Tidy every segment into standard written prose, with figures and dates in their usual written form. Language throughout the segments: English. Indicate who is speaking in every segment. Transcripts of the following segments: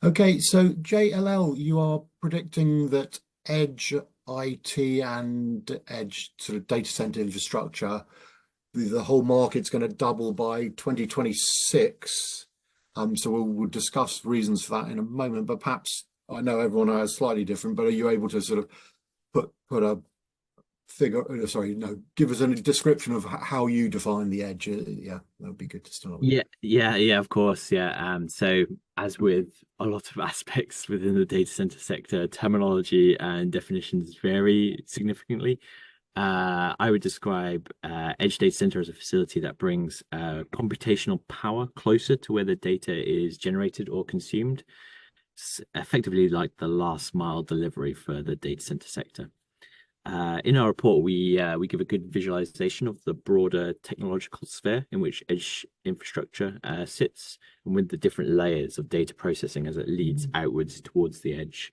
Speaker 1: Okay, so JLL, you are predicting that edge IT and edge sort of data center infrastructure, the whole market's going to double by 2026. So we'll discuss reasons for that in a moment, but perhaps I know everyone has slightly different, but are you able to sort of put a figure, sorry, no, give us a description of how you define the edge? Yeah, that would be good to start with.
Speaker 2: Yeah, of course. Yeah. So as with a lot of aspects within the data center sector, terminology and definitions vary significantly. I would describe edge data center as a facility that brings computational power closer to where the data is generated or consumed. It's effectively like the last mile delivery for the data center sector. In our report, we give a good visualization of the broader technological sphere in which edge infrastructure sits, and with the different layers of data processing as it leads outwards towards the edge.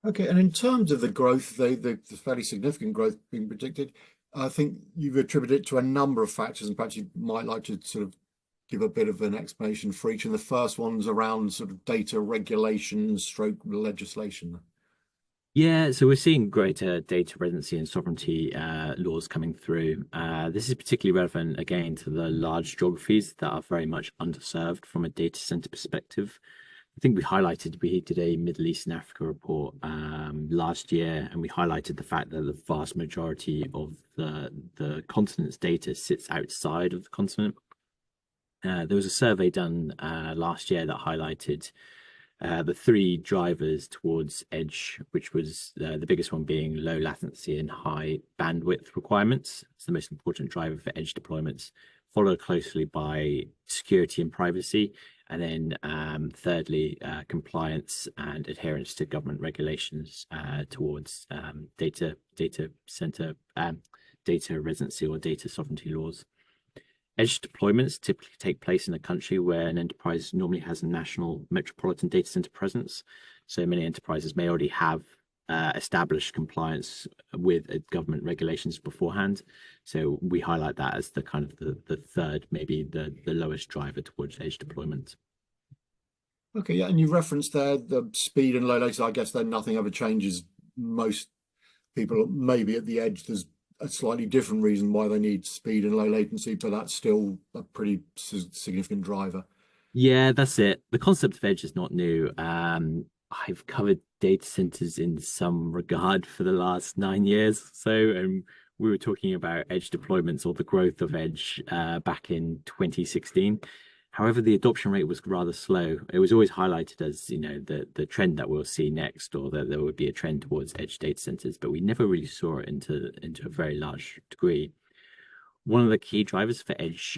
Speaker 1: Okay, and in terms of the growth, the fairly significant growth being predicted, I think you've attributed it to a number of factors, and perhaps you might like to sort of give a bit of an explanation for each. And the first one's around sort of data regulation stroke legislation.
Speaker 2: Yeah, so we're seeing greater data residency and sovereignty laws coming through. This is particularly relevant again to the large geographies that are very much underserved from a data center perspective. I think we did a Middle East and Africa report last year, and we highlighted the fact that the vast majority of the continent's data sits outside of the continent. There was a survey done last year that highlighted the three drivers towards edge, which was the biggest one being low latency and high bandwidth requirements. It's the most important driver for edge deployments, followed closely by security and privacy. And then thirdly, compliance and adherence to government regulations towards data center data residency or data sovereignty laws. Edge deployments typically take place in a country where an enterprise normally has a national metropolitan data center presence. So many enterprises may already have established compliance with government regulations beforehand. So we highlight that as the kind of the third, maybe the lowest driver towards edge deployment.
Speaker 1: Okay, yeah, and you referenced there the speed and low latency. I guess then nothing ever changes. Most people maybe at the edge there's a slightly different reason why they need speed and low latency, but that's still a pretty significant driver.
Speaker 2: Yeah, that's it. The concept of edge is not new. I've covered data centers in some regard for the last 9 years. So we were talking about edge deployments or the growth of edge back in 2016. However, the adoption rate was rather slow. It was always highlighted as, the trend that we'll see next, or that there would be a trend towards edge data centers, but we never really saw it into a very large degree. One of the key drivers for edge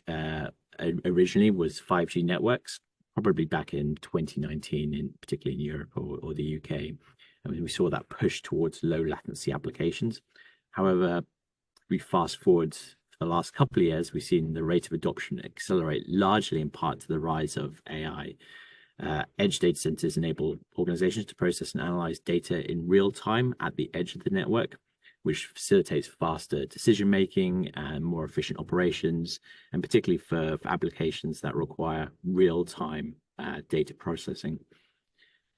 Speaker 2: originally was 5G networks, probably back in 2019, particularly in Europe or the UK. I mean, we saw that push towards low latency applications. However, we fast forward for the last couple of years, we've seen the rate of adoption accelerate largely in part to the rise of AI. Edge data centers enable organizations to process and analyze data in real time at the edge of the network, which facilitates faster decision making and more efficient operations, and particularly for applications that require real time data processing.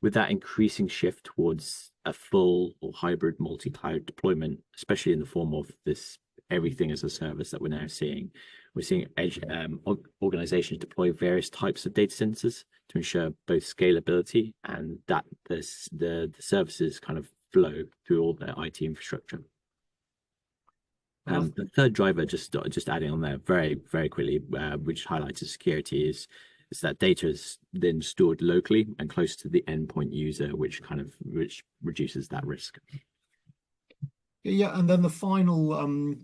Speaker 2: With that increasing shift towards a full or hybrid multi cloud deployment, especially in the form of this everything as a service that we're seeing edge organizations deploy various types of data centers to ensure both scalability and that the services kind of flow through all their IT infrastructure. The third driver, just adding on there very, very quickly, which highlights the security, is that data is then stored locally and close to the endpoint user, which reduces that risk.
Speaker 1: Yeah, and then the final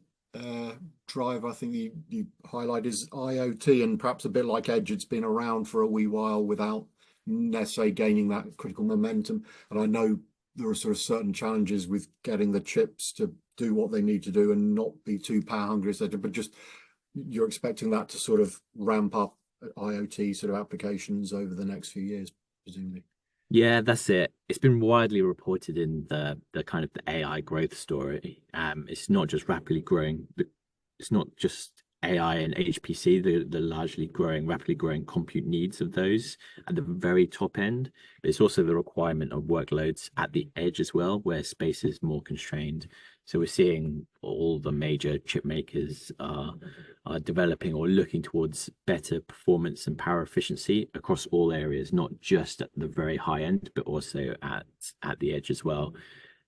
Speaker 1: driver I think you highlight is IoT, and perhaps a bit like Edge, it's been around for a wee while without necessarily gaining that critical momentum. And I know there are sort of certain challenges with getting the chips to do what they need to do and not be too power hungry, etc. But just you're expecting that to sort of ramp up IoT sort of applications over the next few years, presumably.
Speaker 2: Yeah, that's it. It's been widely reported in the kind of the AI growth story. It's not just rapidly growing. It's not just AI and HPC, the largely growing, rapidly growing compute needs of those at the very top end. But it's also the requirement of workloads at the edge as well, where space is more constrained. So we're seeing all the major chip makers are developing or looking towards better performance and power efficiency across all areas, not just at the very high end, but also at the edge as well.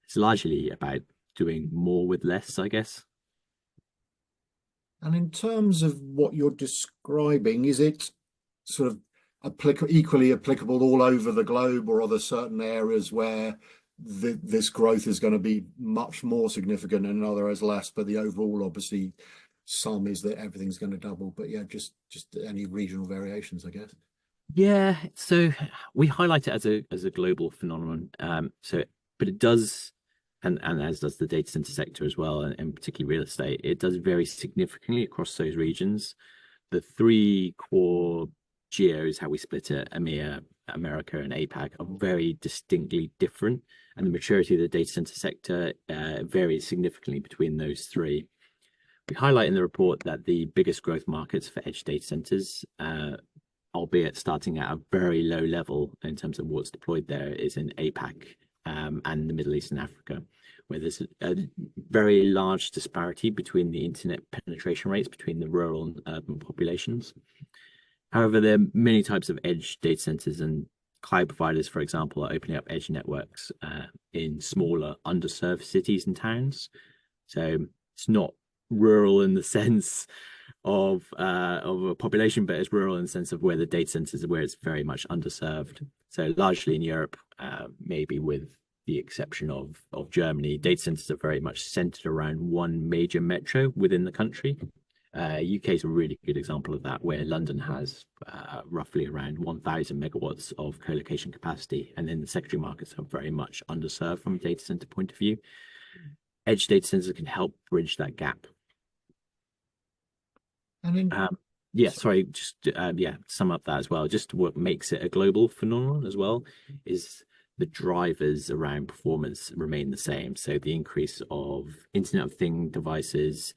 Speaker 2: It's largely about doing more with less, I guess.
Speaker 1: And in terms of what you're describing, is it sort of equally applicable all over the globe, or are there certain areas where this growth is going to be much more significant and others less? But the overall, obviously, sum is that everything's going to double. But yeah, just any regional variations, I guess.
Speaker 2: Yeah, so we highlight it as a global phenomenon. But it does, and as does the data center sector as well, and particularly real estate, it does vary significantly across those regions. The three core geos, how we split it, EMEA, America, and APAC, are very distinctly different, and the maturity of the data center sector varies significantly between those three. We highlight in the report that the biggest growth markets for edge data centers, albeit starting at a very low level in terms of what's deployed there, is in APAC and the Middle East and Africa, where there's a very large disparity between the internet penetration rates between the rural and urban populations. However, there are many types of edge data centers, and cloud providers, for example, are opening up edge networks in smaller, underserved cities and towns. So it's not rural in the sense of a population, but it's rural in the sense of where the data centers are, where it's very much underserved. So largely in Europe, maybe with the exception of Germany, data centers are very much centered around one major metro within the country. UK is a really good example of that, where London has roughly around 1,000 megawatts of co-location capacity, and then the secondary markets are very much underserved from a data center point of view. Edge data centers can help bridge that gap.
Speaker 1: And in
Speaker 2: Sorry, just sum up that as well. Just what makes it a global phenomenon as well is the drivers around performance remain the same. So the increase of Internet of Things devices,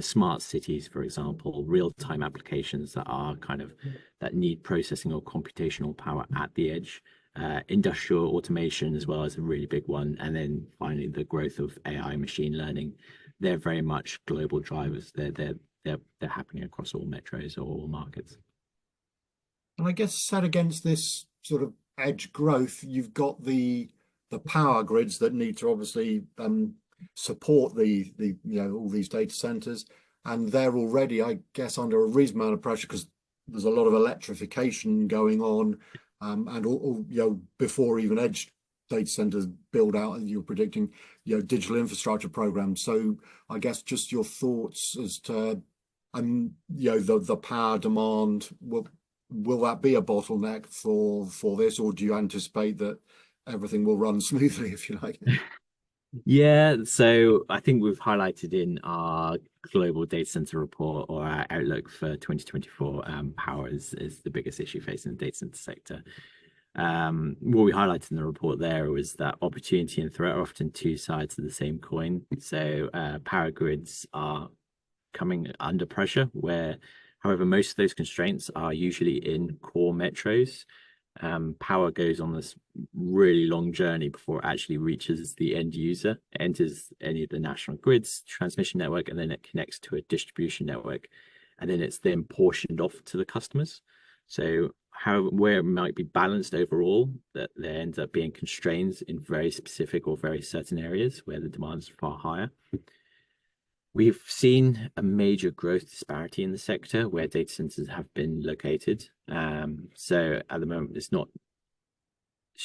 Speaker 2: smart cities, for example, real-time applications that need processing or computational power at the edge. Industrial automation as well is a really big one. And then finally, the growth of AI machine learning. They're very much global drivers. They're happening across all metros or all markets.
Speaker 1: And I guess set against this sort of edge growth, you've got the power grids that need to obviously support the all these data centers, and they're already, I guess, under a reasonable amount of pressure because there's a lot of electrification going on, and all before even edge data centers build out, you're predicting digital infrastructure programs. So I guess just your thoughts as to the power demand, will that be a bottleneck for this, or do you anticipate that everything will run smoothly, if you like?
Speaker 2: Yeah, so I think we've highlighted in our global data center report or our outlook for 2024, power is the biggest issue facing the data center sector. What we highlighted in the report there was that opportunity and threat are often two sides of the same coin. So power grids are coming under pressure, where, however, most of those constraints are usually in core metros. Power goes on this really long journey before it actually reaches the end user, enters any of the national grids, transmission network, and then it connects to a distribution network, and then it's then portioned off to the customers. So where it might be balanced overall, that there ends up being constraints in very specific or very certain areas where the demand is far higher. We've seen a major growth disparity in the sector where data centers have been located. So at the moment, it's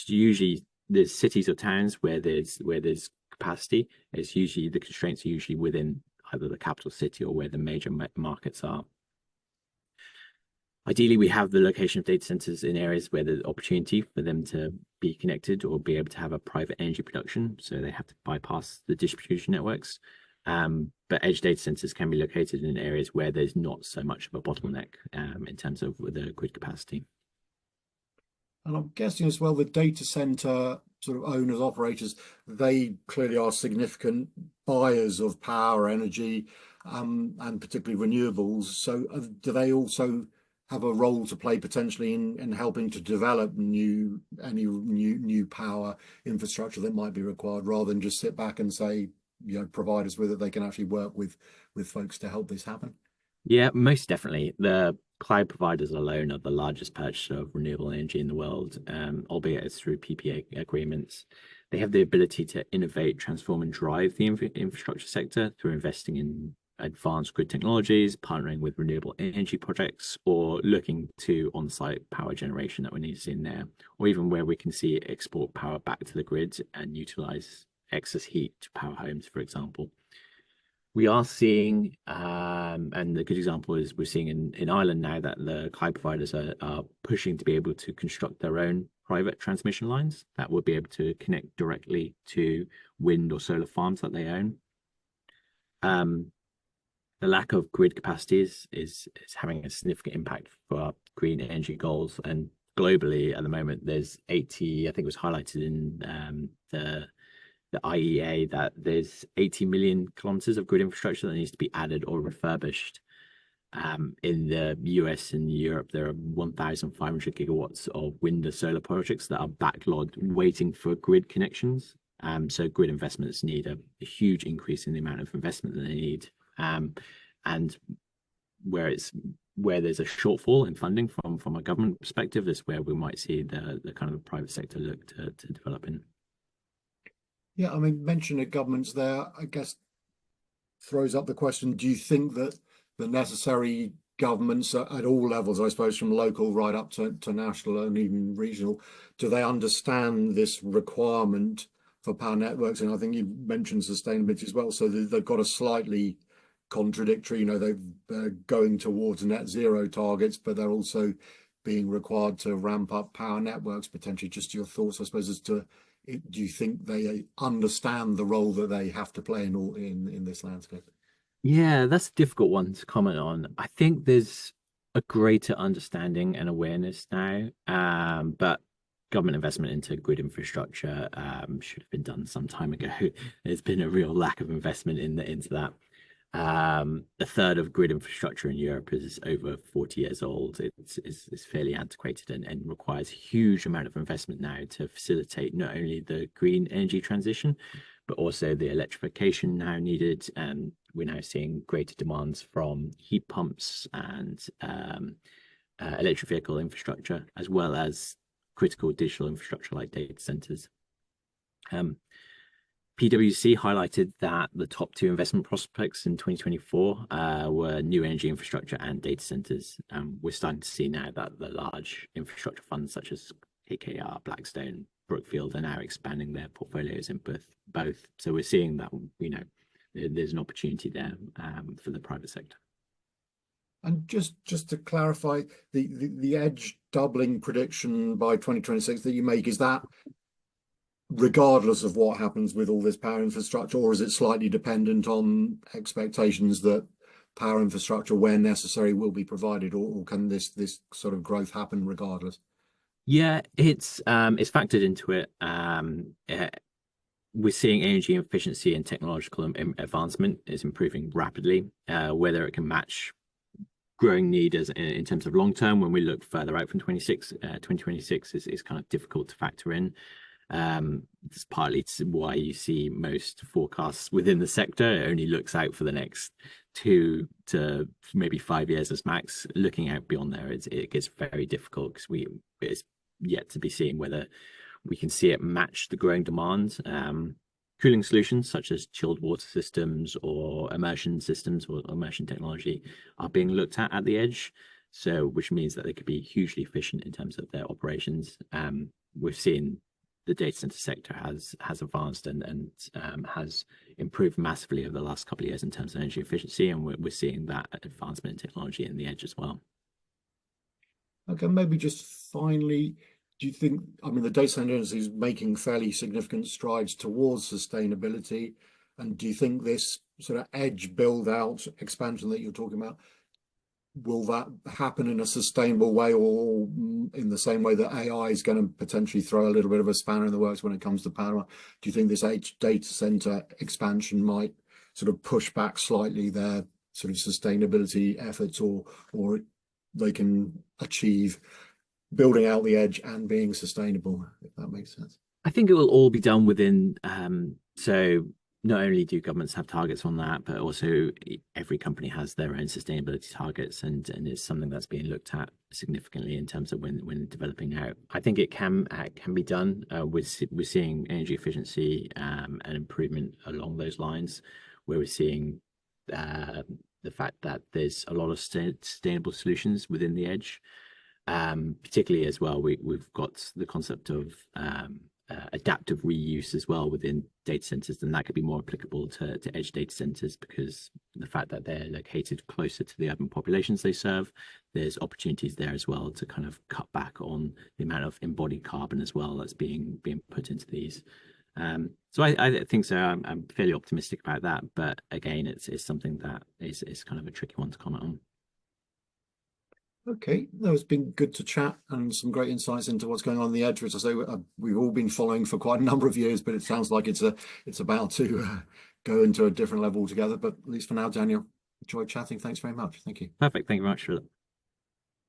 Speaker 2: usually there's cities or towns where there's capacity. It's usually the constraints are usually within either the capital city or where the major markets are. Ideally, we have the location of data centers in areas where there's opportunity for them to be connected or be able to have a private energy production. So they have to bypass the distribution networks. But edge data centers can be located in areas where there's not so much of a bottleneck in terms of the grid capacity.
Speaker 1: And I'm guessing as well, the data center sort of owners, operators, they clearly are significant buyers of power, energy. and particularly renewables. So do they also have a role to play potentially in helping to develop any new power infrastructure that might be required, rather than just sit back and say, provide us with it? They can actually work with folks to help this happen.
Speaker 2: Yeah, most definitely. The cloud providers alone are the largest purchaser of renewable energy in the world, albeit it's through PPA agreements. They have the ability to innovate, transform, and drive the infrastructure sector through investing in advanced grid technologies, partnering with renewable energy projects, or looking to on-site power generation that we need to see in there, or even where we can see export power back to the grid and utilize excess heat to power homes, for example. We are seeing, and the good example is we're seeing in Ireland now that the cloud providers are pushing to be able to construct their own private transmission lines that will be able to connect directly to wind or solar farms that they own. The lack of grid capacity is having a significant impact for our green energy goals. And globally at the moment, there's 80, I think it was highlighted in the IEA, that there's 80 million kilometers of grid infrastructure that needs to be added or refurbished. In the US and Europe, there are 1,500 gigawatts of wind or solar projects that are backlogged, waiting for grid connections. So grid investments need a huge increase in the amount of investment that they need. And where there's a shortfall in funding from a government perspective, is where we might see the kind of private sector look to develop in.
Speaker 1: Yeah, I mean, mentioning governments there, I guess, throws up the question: do you think that the necessary governments at all levels, I suppose, from local right up to national and even regional, do they understand this requirement for power networks? And I think you mentioned sustainability as well. So they've got a slightly contradictory, they're going towards net zero targets, but they're also being required to ramp up power networks potentially. Just your thoughts, I suppose, as to, do you think they understand the role that they have to play in this landscape?
Speaker 2: Yeah, that's a difficult one to comment on. I think there's a greater understanding and awareness now, but government investment into grid infrastructure should have been done some time ago. There's been a real lack of investment into that. A third of grid infrastructure in Europe is over 40 years old. It's fairly antiquated and requires a huge amount of investment now to facilitate not only the green energy transition, but also the electrification now needed. And we're now seeing greater demands from heat pumps and electric vehicle infrastructure, as well as critical digital infrastructure like data centers. PwC highlighted that the top two investment prospects in 2024 were new energy infrastructure and data centers. We're starting to see now that the large infrastructure funds such as KKR, Blackstone, Brookfield are now expanding their portfolios in both. So we're seeing that, there's an opportunity there for the private sector.
Speaker 1: And just to clarify, the edge doubling prediction by 2026 that you make, is that regardless of what happens with all this power infrastructure, or is it slightly dependent on expectations that power infrastructure, where necessary, will be provided, or can this sort of growth happen regardless?
Speaker 2: Yeah, it's factored into it. We're seeing energy efficiency and technological advancement is improving rapidly. Whether it can match growing need in terms of long term, when we look further out from 2026 is kind of difficult to factor in. It's partly why you see most forecasts within the sector, it only looks out for the next 2 to maybe 5 years as max. Looking out beyond there, it gets very difficult because it's yet to be seen whether we can see it match the growing demand. Cooling solutions such as chilled water systems or immersion systems or immersion technology are being looked at the edge, so which means that they could be hugely efficient in terms of their operations. We've seen the data center sector has advanced and has improved massively over the last couple of years in terms of energy efficiency, and we're seeing that advancement in technology in the edge as well.
Speaker 1: Okay, maybe just finally, do you think, I mean, the data center industry is making fairly significant strides towards sustainability, and do you think this sort of edge build out expansion that you're talking about, will that happen in a sustainable way, or in the same way that AI is going to potentially throw a little bit of a spanner in the works when it comes to power? Do you think this data center expansion might sort of push back slightly their sort of sustainability efforts, or they can achieve building out the edge and being sustainable, if that makes sense.
Speaker 2: I think it will all be done within. So not only do governments have targets on that, but also every company has their own sustainability targets, and it's something that's being looked at significantly in terms of when developing out. I think it can be done. We're seeing energy efficiency and improvement along those lines, where we're seeing the fact that there's a lot of sustainable solutions within the edge. Particularly as well, we've got the concept of adaptive reuse as well within data centers, and that could be more applicable to edge data centers because the fact that they're located closer to the urban populations they serve, there's opportunities there as well to kind of cut back on the amount of embodied carbon as well that's being put into these. So I think so. I'm fairly optimistic about that, but again, it's something that is kind of a tricky one to comment on.
Speaker 1: Okay, no, it's been good to chat and some great insights into what's going on the edge, which I say we've all been following for quite a number of years, but it sounds like it's about to go into a different level altogether. But at least for now, Daniel, enjoyed chatting. Thanks very much. Thank you.
Speaker 2: Perfect. Thank you very much for